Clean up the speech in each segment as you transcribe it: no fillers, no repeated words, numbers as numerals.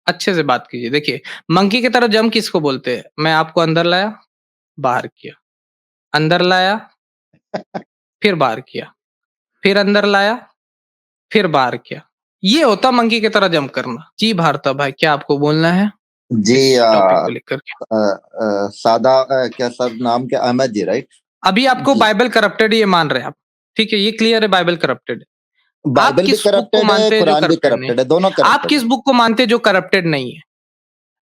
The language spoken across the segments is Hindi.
अच्छे से बात कीजिए। देखिए, मंकी की तरह जंप किसको बोलते हैं? मैं आपको अंदर लाया, बाहर किया, अंदर लाया, फिर बाहर किया, फिर अंदर लाया, फिर बाहर किया। ये होता मंकी की तरह जंप करना। जी भारता भाई, क्या आपको बोलना है जी इस टॉपिक को लेकर के? सादा क्या सर नाम क्या, अहमद जी राइट? अभी आपको जी, बाइबल करप्टेड ये मान रहे हैं आप, ठीक है? ये क्लियर है बाइबल करप्टेड है। आप बाइबल भी किस बुक को करप्टेड है, मानते हैं जो कुरान भी करप्टेड नहीं है? करप्टेड है, दोनों आप करप्टेड किस है। बुक को मानते हैं जो करप्टेड नहीं है?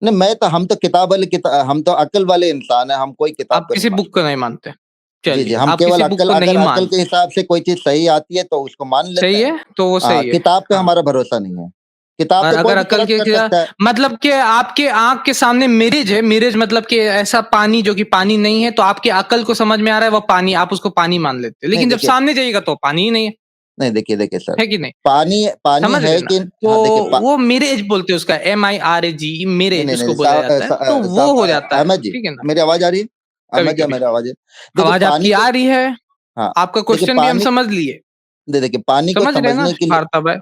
नहीं, हम तो हम तो अकल वाले इंसान है, हम कोई किताब आप को नहीं किसी बुक को मानते। नहीं मानते। जी जी, चलिए, हम आप केवल किसी बुक अक्ल, को नहीं अगर अकल के मानते। हिसाब से कोई चीज सही आती है तो उसको मान लेते सही हैं। है, तो वो सही है। किताब पे हाँ। हमारा भरोसा नहीं है। किताब और पे कोई अगर भी अकल करप्ट के कर क्या सकता है। मतलब कि आपके आँख के सामने मिरज है, मिरज मतलब कि ऐसा पानी जो कि पानी नहीं है, तो आपकी अकल को समझ में आ रहा है वो पानी, आप उसको पानी मान लेते हैं। नहीं लेकिन जब देखिए, सामने जाइएगा तो पानी ही नहीं है, नहीं देखिए देखिए सर, है कि नहीं? पानी पानी समझ रहे है हैं ना? कि तो हाँ देखिए वो मिरेज बोलते हैं उसका, MIRAG नहीं मिरेज नहीं उसको नहीं, बोला जाता है, तो वो हो जाता है, अहमद जी, ठीक है ना? मेरी आवाज आ रही है? अहमद जी, कभी-कभी। मेरी आवाज है? देखिए आवाज़ पानी आपकी को, आ रही है, हाँ आपका देखिए क्वेश्चन भी हम पानी, समझ लिए। देखिए पानी को समझ रहे हैं ना समझने के लिए, वार्ता भाई?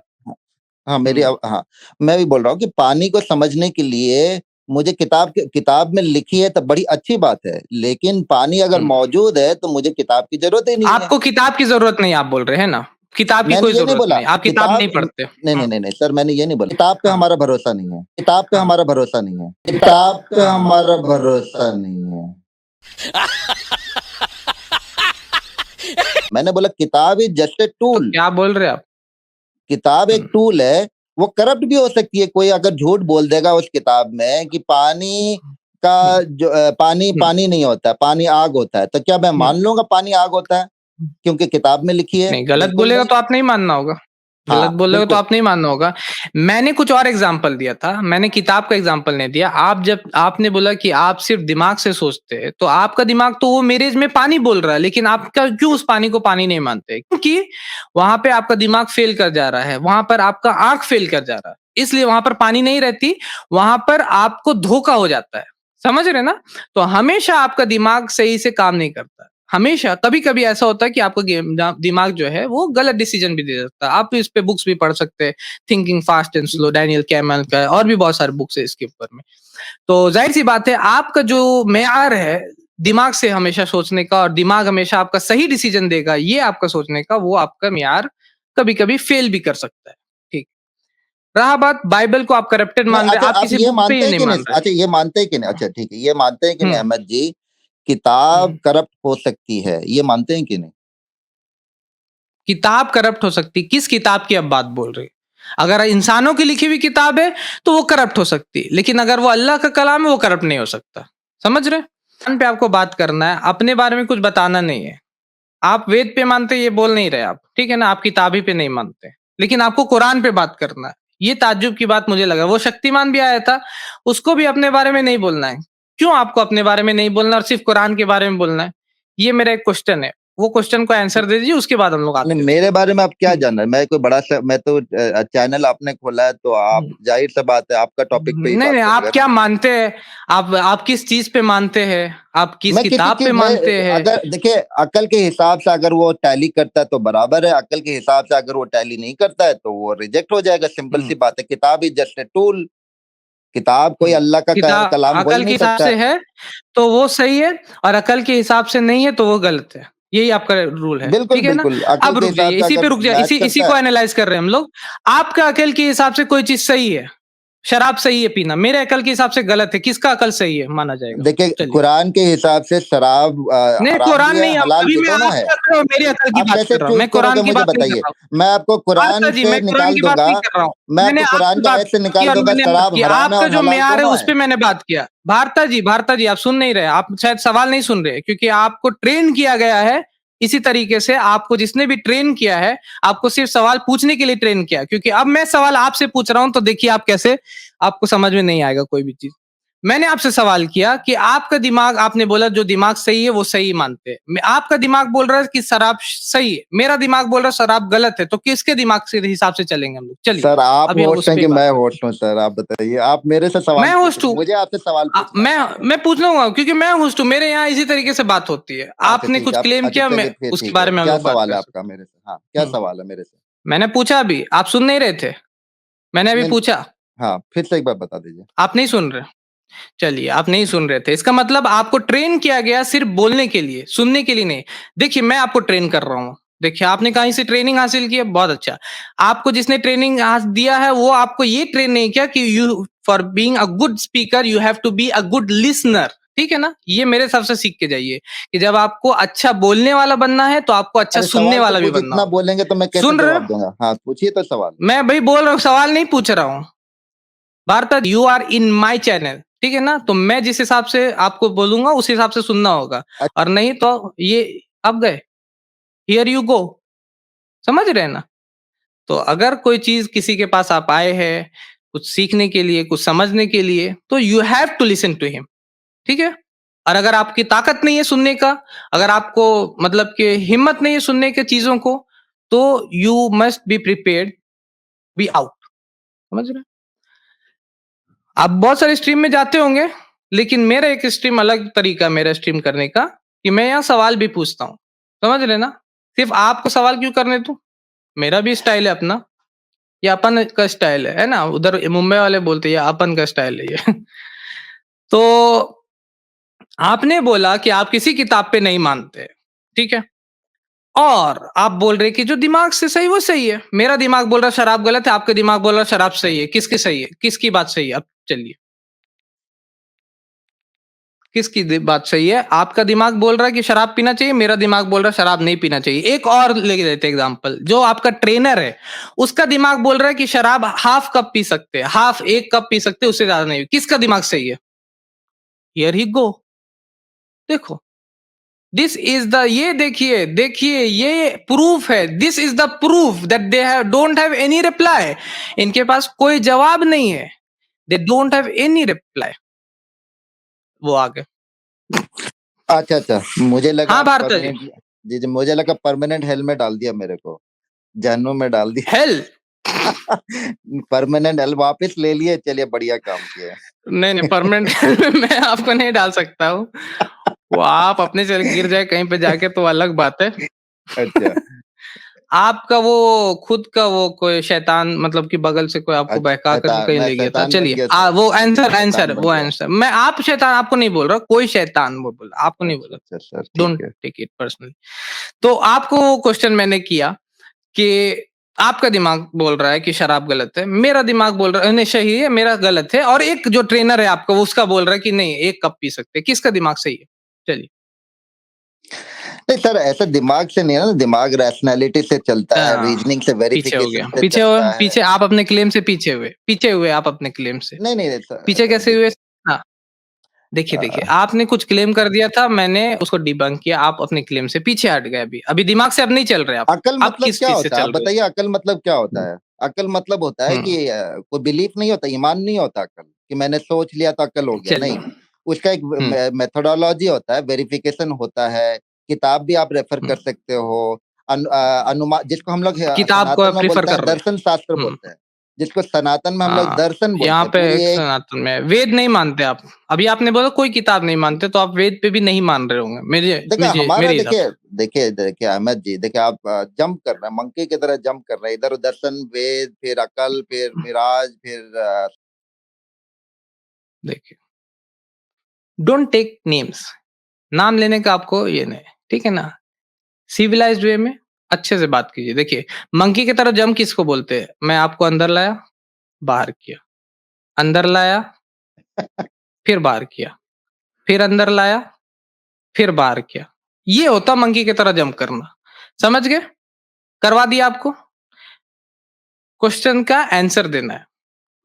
हाँ हुँ, हाँ, मैं भी बोल रहा हूँ कि पानी को समझने के लिए मुझे किताब में लिखी है तो बड़ी अच्छी बात है, लेकिन पानी अगर हुँ। मौजूद है तो मुझे किताब की जरूरत ही नहीं है। आपको किताब की ज़रूरत नहीं आप बोल रहे हैं ना? किताब की मैंने कोई ये नहीं ज़रूरत बोला नहीं, आप किताब किताब, नहीं पढ़ते। नहीं नहीं हाँ, नहीं नहीं सर, मैंने ये नहीं बोला किताब पे हाँ, हमारा भरोसा नहीं है। किताब पे हाँ। हमारा भरोसा नहीं है। किताब पे हमारा भरोसा नहीं है। मैंने बोला किताब इज जस्ट ए तो टूल। क्या बोल रहे हैं आप? किताब हुँ, एक टूल है। वो करप्ट भी हो सकती है, कोई अगर झूठ बोल देगा उस किताब में कि पानी का हुँ, जो पानी हुँ, पानी नहीं होता है, पानी आग होता है, तो क्या मैं हुँ। मान लूंगा पानी आग होता है क्योंकि किताब में लिखी है? नहीं, गलत बिल्कुल बोलेगा नहीं। तो आप नहीं मानना होगा। गलत हाँ बोलेगा तो बिल्कुल। आप नहीं मानना होगा। मैंने कुछ और एग्ज़ाम्पल दिया था, मैंने किताब का एग्ज़ाम्पल नहीं दिया। आप जब आपने बोला कि आप सिर्फ़ दिमाग से सोचते हैं, तो आपका दिमाग तो वो मेरेज में पानी बोल रहा है, लेकिन आपका क्यों उस पानी को पानी नहीं मानते? क्योंकि वहाँ पे आपका दिमाग फ़ेल कर जा रहा है, वहाँ पर आपका आँख फ़ेल कर जा रहा है। इसलिए वहाँ पर पानी नहीं रहती, वहाँ पर आपको धोखा हो जाता है। समझ रहे हैं ना? तो हमेशा आपका दिमाग सही से काम नहीं करता। हमेशा कभी-कभी ऐसा होता है कि आपका दिमाग जो है वो गलत डिसीजन भी दे देता है। आप इस पे बुक्स भी पढ़ सकते हैं, thinking fast and slow Daniel camel का है और भी बहुत सारे बुक्स है इसके ऊपर में। तो ज़ाहिर-सी बात है आपका जो मेयार है, दिमाग से हमेशा सोचने का और दिमाग हमेशा आपका सही डिसीजन देगा, ये आपका सोचने का, वो आपका मेयार कभी-कभी फेल भी कर सकता है। ठीक। रहा बात बाइबल को आप करप्टेड नहीं मान रहे अच्छा, हैं, आप आप किसी ये बुक पे ही मानते हैं नहीं कि नहीं? मान रहे। अच्छा ये मानते हैं कि नहीं? अच्छा ठीक है, ये मानते हैं कि हुँ, नहीं अहमद जी, किताब हुँ। करप्ट हो सकती है, ये मानते हैं कि नहीं? किताब करप्ट हो सकती है, किस किताब की आप बात बोल रहे हैं? अगर इंसानों की लिखी हुई किताब है, तो वो करप्ट हो सकती है, लेकिन अगर वो अल्लाह का कलाम है, वो करप्ट नहीं हो सकता। समझ रहे हैं? कुरान पे आपको बात करना है, अपने बारे में कुछ बताना नहीं है। आप वेद पे मानते हैं, ये बोल नहीं रहे आप, ठीक है ना? आप किताब ही पे नहीं मानते, लेकिन आपको कुरान पे बात करना है। ये ताज्जुब की बात मुझे लगा, वो शक्तिमान भी आया था, उसको भी अपने बारे में नहीं बोलना है। क्यों आपको अपने बारे में नहीं बोलना और सिर्फ़ कुरान के बारे में बोलना है? ये मेरा एक क्वेश्चन है, वो क्वेश्चन को आंसर दे दीजिए, उसके बाद हम लोग नहीं, आते हैं। मेरे बारे में आप क्या हुँ, जानना है? मैं कोई बड़ा सा, मैं तो चैनल आपने खोला है तो आप हुँ। जाहिर सा बात है आपका टॉपिक पे ही नहीं, बात नहीं, आप करेंगे क्या ना। मानते हैं? आप किस चीज़ पे मानते हैं? आप किस मैं किसी किताब पे चीज मैं, मानते हैं? अगर देखिए अकल के हिसाब से अगर वो टैली करता है तो बराबर है, अकल के हिसाब से अगर वो टैली नहीं करता है तो वो रिजेक्ट हो जाएगा, सिंपल सी हुँ, बात है। किताब इज जस्ट ए टूल। किताब कोई हुँ। अल्लाह का कलाम हो ही अकल के नहीं हिसाब सकता से है। है, तो वो सही है और अकल के हिसाब से नहीं है, तो वो गलत है। यही आपका रूल है, बिल्कुल ठीक है ना? बिल्कुल, अकल अब के रुक हिसाब जाइए, से इसी अगर पे रुक जाइए, मैच इसी इसी करता को है। एनालाइज़ कर रहे हैं हम लोग। आपका अकल के हिसाब से कोई चीज़ सही है, शराब सही है पीना, मेरे अकल के हिसाब से गलत है, किसका अकल सही है माना जाएगा? देखिए चलिए। कुरान के हिसाब से शराब नहीं, हराम भी कुरान है, नहीं, अब हलाल अभी भी, मैं दोनों है। आपकी अकल और मेरी अकल की आप बात कैसे कर रहा हूँ, चूज मैं कुरान करोगे की मुझे बात नहीं कर बताइए। रहा हूँ। मैं आपको वार्ता कुरान जी, से मैं कुरान निकाल की बात दूंगा, नहीं कर रहा हूँ। मैं मैंने आपको कुरान आपकी की बात आयत से की निकाल और दूंगा, मैंने बात शराब की। हराम है आपका और जो हलाल मेयार है, दोनों उस है। पे मैंने बात किया। भारता जी, आप सुन नहीं रहे। आप शायद सवाल नहीं सुन रहे, क्योंकि आपको ट्रेन किया गया है इसी तरीके से। आपको जिसने भी ट्रेन किया है, आपको सिर्फ सवाल पूछने के लिए ट्रेन किया है, क्योंकि अब मैं सवाल आपसे पूछ रहा हूँ, तो देखिए आप कैसे, आपको समझ में नहीं आएगा कोई भी चीज़। मैंने आपसे सवाल किया कि आपका दिमाग, आपने बोला जो दिमाग सही है वो सही मानते हैं। आपका दिमाग बोल रहा है कि शराब सही है, मेरा दिमाग बोल रहा है शराब गलत है, तो किसके दिमाग से हिसाब से चलेंगे हम लोग? चलिए, सर आप अभी हम होस्ट उस हैं पे कि ही बात मैं करते हैं। होस्ट हूँ? सर आप बताइए, आप मेरे से सवाल मैं पूछ होस्ट रहे हैं, हूँ। मुझे आपसे सवाल पूछना है। मैं पूछ लूंगा, क्योंकि मैं होस्ट हूँ, मेरे यहाँ इसी तरीके से बात होती है। अच्छा आपने ठीक कुछ है, आप क्लेम अच्छा किया, मैं चलिए फिर उसके ठीक है, बारे में हम क्या लोग बात सवाल कर है सकते आपका मेरे से? हाँ, क्या हैं। सवाल है मेरे से? मैंने पूछा अभी, आप सुन नहीं रहे थे। मैंने अभी नहीं पूछा। हाँ, फिर से एक बार बता दीजिए। आप नहीं सुन रहे? चलिए, आप नहीं सुन रहे थे। इसका मतलब आपको ट्रेन किया गया सिर्फ़ बोलने के लिए, सुनने के लिए नहीं। देखिए, मैं आपको ट्रेन कर रहा हूँ। देखिए, आपने कहीं से ट्रेनिंग हासिल की है, बहुत अच्छा। आपको जिसने ट्रेनिंग दिया है, वो आपको ये ट्रेन नहीं किया कि you for being a good speaker, you have to be a good listener. ठीक है ना? ये मेरे हिसाब से सीख के जाइए कि जब आपको अच्छा बोलने वाला बनना है, तो आपको अच्छा अरे सुनने सवाल तो वाला भी कुछ बनना इतना होगा। बोलेंगे तो मैं कैसे सुन रहे हो? जवाब दूँगा? हाँ, पूछिए तो सवाल। मैं भई बोल रहा हूँ, सवाल नहीं पूछ रहा हूँ। Bharat, you are in my channel, ठीक है ना? तो मैं जिस हिसाब से आपको बोलूँगा, उस हिसाब से सुनना होगा अ और नहीं तो ये अब गए, हियर यू गो, समझ रहे हैं ना? तो अगर कोई चीज़ किसी के पास आप आए हैं, कुछ सीखने के लिए, कुछ समझने के लिए, तो you have to listen to him, ठीक है? और अगर आपकी ताकत नहीं है सुनने का, अगर आपको मतलब कि हिम्मत नहीं है सुनने के चीज़ों को, तो you must be prepared, be out, समझ रहे हैं? आप बहुत सारे स्ट्रीम में जाते होंगे, लेकिन मेरा एक स्ट्रीम अलग तरीका है मेरा स्ट्रीम करने का, कि मैं यहाँ सवाल भी पूछता हूँ। समझ रहे हैं ना? सिर्फ़ आपको सवाल क्यों करने दूँ? मेरा भी स्टाइल है अपना, ये अपन का स्टाइल है ना? उधर मुंबई वाले बोलते हैं, ये अपन का स्टाइल है ये। तो आपने बोला कि आप किसी किताब पे नहीं मानते, ठीक है? और आप बोल रहे हैं कि जो दिमाग से सही वो सही है। मेरा दिमाग बोल रहा है शराब गलत है, आपका दिमाग बोल रहा है शराब सही है। किसकी सही है? किसकी बात सही है? अब चलिए। किसकी बात सही है? आपका दिमाग बोल रहा है कि शराब पीना चाहिए, मेरा दिमाग बोल रहा है शराब नहीं पीना चाहिए। एक और ले लेते एग्जांपल, जो आपका ट्रेनर है, उसका दिमाग बोल रहा है कि शराब हाफ कप पी सकते हैं, हाफ 1 कप पी सकते हैं, उससे ज्यादा नहीं। किसका दिमाग सही है? हियर ही गो, देखो, दिस इज द, ये देखिए, देखिए ये प्रूफ है, this is the proof that they have don't have any reply. इनके पास कोई जवाब नहीं है, they don't have any reply. वो आगे। अच्छा, अच्छा, मुझे लगा हाँ आप भारत जी। परमानेंट जी, जी, मुझे लगा परमानेंट हेलमेट डाल दिया मेरे को, जहन्नुम में डाल दिया। हेल, परमानेंट हेल वापस ले लिए, चलिए बढ़िया काम किया। नहीं नहीं, परमानेंट मैं आपको नहीं डाल सकता हूँ। वो आप अपने से गिर जाए कहीं पे जाके तो अलग बात है। अच्छा, आपका वो खुद का वो कोई शैतान, मतलब कि बगल से कोई आपको अच्छा, बहका करके कहीं मैं ले गया था। शैतान बन चलिए, गया सर, वो आंसर, शैतान बन वो गया। आंसर, मैं आप शैतान आपको नहीं बोल रहा, कोई शैतान वो बोला, आपको नहीं अच्छा, बोला। अच्छा सर, ठीक डोंट है। Take it personally. तो आपको वो क्वेश्चन मैंने किया कि आपका दिमाग बोल रहा है कि शराब गलत है, मेरा दिमाग बोल रहा है नहीं सही है, मेरा गलत है, और एक जो ट्रेनर है आपका वो उसका बोल रहा है कि नहीं 1 कप पी सकते हैं। किसका दिमाग सही है? चलिए। नहीं सर, ऐसा दिमाग से नहीं है ना, दिमाग रैशनैलिटी से चलता है, हाँ, रीजनिंग से, पीछे हो वेरिफिकेशन गया। से पीछे हुए, चलता है। पीछे आप अपने क्लेम से पीछे हुए। पीछे हुए आप अपने क्लेम से। नहीं, नहीं, सर, पीछे सर कैसे हुए? देखिए, हाँ, देखिए, देखिए, अ, आपने कुछ क्लेम कर दिया था, मैंने उसको डिबंक किया, आप अपने क्लेम से पीछे हट गए अभी। अभी दिमाग से अब नहीं चल रहे आप। अकल आप मतलब किस क्या चीज़ से होता है? आप चल रहे बताइए, अकल मतलब क्या हो? होता है? अकल मतलब होता है हुँ, कि कोई बिलीफ नहीं होता, ईमान नहीं होता अकल, कि मैंने सोच लिया तो अकल हो गया, नहीं। चलिए। उसका एक हुँ, मेथोडोलॉजी होता है, वेरिफिकेशन होता है, किताब भी आप रेफर हुँ। कर सकते हो, अनुमान, जिसको हम लोग किताब को सनातन में प्रेफ़र बोलते कर हैं, रहे दर्शन शास्त्र हैं। हुँ। बोलते हैं, जिसको सनातन में हम लोग हाँ, दर्शन बोलते यहाँ हैं, पे पूरी एक एक। सनातन में वेद नहीं मानते आप। अभी आपने बोला कोई किताब नहीं मानते, तो आप वेद पे भी नहीं मान रहे होंगे, मेरे देखिए मुझे हमारा, मेरे हिसाब देखिए से। देखिए देखिए अहमद जी, देखिए आप जंप कर रहे हैं, मंकी की तरह जंप कर रहे हैं, इधर दर्शन, वेद, फिर अकल, फिर मिराज, फिर देखिए, डोंट टेक नेम्स, नाम लेने का आपको ये नहीं, ठीक है ना? सिविलाइज्ड वे में अच्छे से बात कीजिए। देखिए, मंकी की तरह जंप किसको बोलते हैं? मैं आपको अंदर लाया, बाहर किया, अंदर लाया, फिर बाहर किया, फिर अंदर लाया, फिर बाहर किया। ये होता मंकी की तरह जंप करना। समझ गए? करवा दिया आपको? क्वेश्चन का आंसर देना है।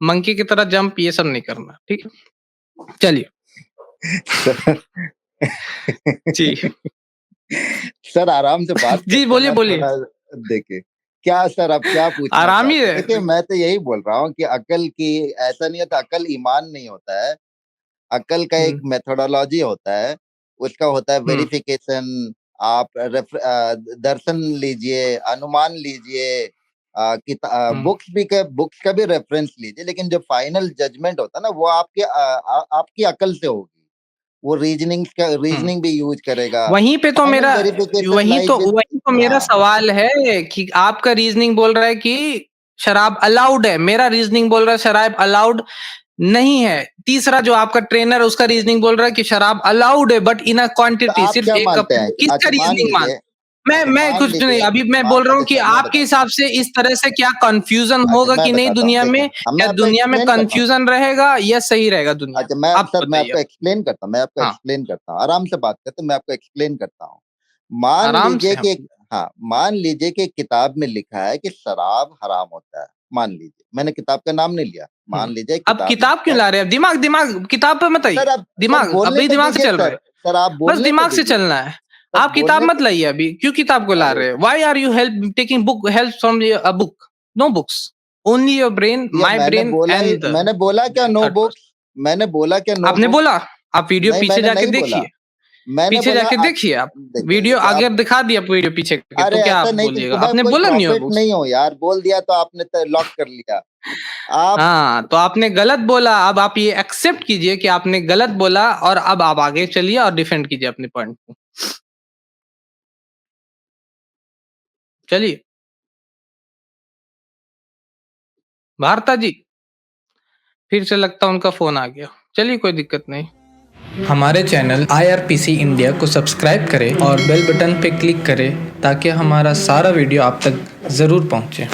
मंकी की तरह जंप ये सब नहीं करना, ठीक है? चलिए। जी। सर आराम से बात जी, करते हैं बोलिए, ना बोलिए। थोड़ा। देखिए, क्या सर, आप क्या पूछना आराम ही चाहते हैं? है। देखिए, मैं तो यही बोल रहा हूँ कि अकल की, ऐसा नहीं होता, अकल ईमान नहीं होता है। अकल का एक हुँ, मेथोडोलॉजी होता है, उसका होता है हुँ, वेरिफिकेशन। आप दर्शन लीजिए, अनुमान लीजिए, हुँ, बुक्स का भी रेफरेंस लीजिए, लेकिन जो फाइनल जजमेंट होता है ना, वो आपकी अकल से होगी। वो हुँ। रीजनिंग भी यूज करेगा। वहीं पे तो फाइनल मेरा वेरिफिकेशन लाइज विद। वहीं तो मेरा हाँ, सवाल है कि आपका रीज़निंग बोल रहा है कि शराब अलाउड है, मेरा रीजनिंग बोल रहा है शराब अलाउड नहीं है। तीसरा जो आपका ट्रेनर है उसका रीजनिंग बोल रहा है कि शराब अलाउड है बट इन अ तो क्वांटिटी, आप सिर्फ क्या एक कप। मानते हैं? किसका अच्छा मान रीजनिंग मान? लीजिए, मैं अच्छा मैं मान कुछ नहीं, लीजिए, अभी मैं बोल रहा हूँ कि अच्छा मैं आपके बताता हिसाब से इस तरह से क्या कंफ्यूजन अच्छा होगा मैं कि नहीं बताता हूँ, दुनिया देखिए, में? मैं क्या आपको दुनिया में एक्सप्लेन करता हूँ। कंफ्यूजन रहेगा या सही रहेगा दुनिया? अच्छा मैं आप सर मैं बताइए आपको अब। एक्सप्लेन करता हूँ, मैं आपको हाँ, एक्सप्लेन करता हूँ। आराम से बात करते हैं, मैं आपको एक्सप्लेन करता हूँ। मान आराम से लीजिए हम। कि हाँ, मान लीजिए कि किताब में लिखा है कि शराब हराम होता है। मान लीजिए, मैंने किताब का नाम नहीं लिया। मान लीजिए अब किताब में किताब लिखा क्यों है। ला रहे हैं? अब दिमाग दिमाग किताब पे मत सर आइए। अब सर दिमाग बोलने अभी तो दिमाग से दीजिए चल रहा सर, है। सर आप बस बोलने तो दिमाग से दीजिए। चलना है। सर आप किताब बोलने मत लाइए अभी। क्यों किताब को ला अरे रहे हैं? Why are you help taking book help from a book? No books, only your brain, भैया माय ब्रेन एंड द मैंने बोला क्या नो थर्ड पर्सन। बुक्स? मैंने बोला क्या नो आपने बुक्स? बोला? आप वीडियो नहीं पीछे मैंने जाके नहीं बोला। देखिए। मैंने पीछे बोला जाके आप देखिए आप। देखिए वीडियो देखिए अगर आप दिखा दिया वीडियो पीछे करके तो अरे क्या आप ऐसा नहीं बोलिएगा? मैं आपने कोई बोला नहीं है प्रॉफिट बुक्स। नहीं हूँ यार, बोल दिया तो आपने तो लॉक कर लिया। आप हाँ, तो आपने गलत बोला। अब आप ये एक्सेप्ट कीजिए कि आपने गलत बोला और अब आप आगे चलिए और डिफेंड कीजिए अपने पॉइंट को। चलिए। भारता जी, फिर से लगता है उनका फोन आ गया। चलिए, कोई दिक्कत नहीं। हमारे चैनल IRPC इंडिया को सब्सक्राइब करें और बेल बटन पे क्लिक करें ताकि हमारा सारा वीडियो आप तक ज़रूर पहुंचे।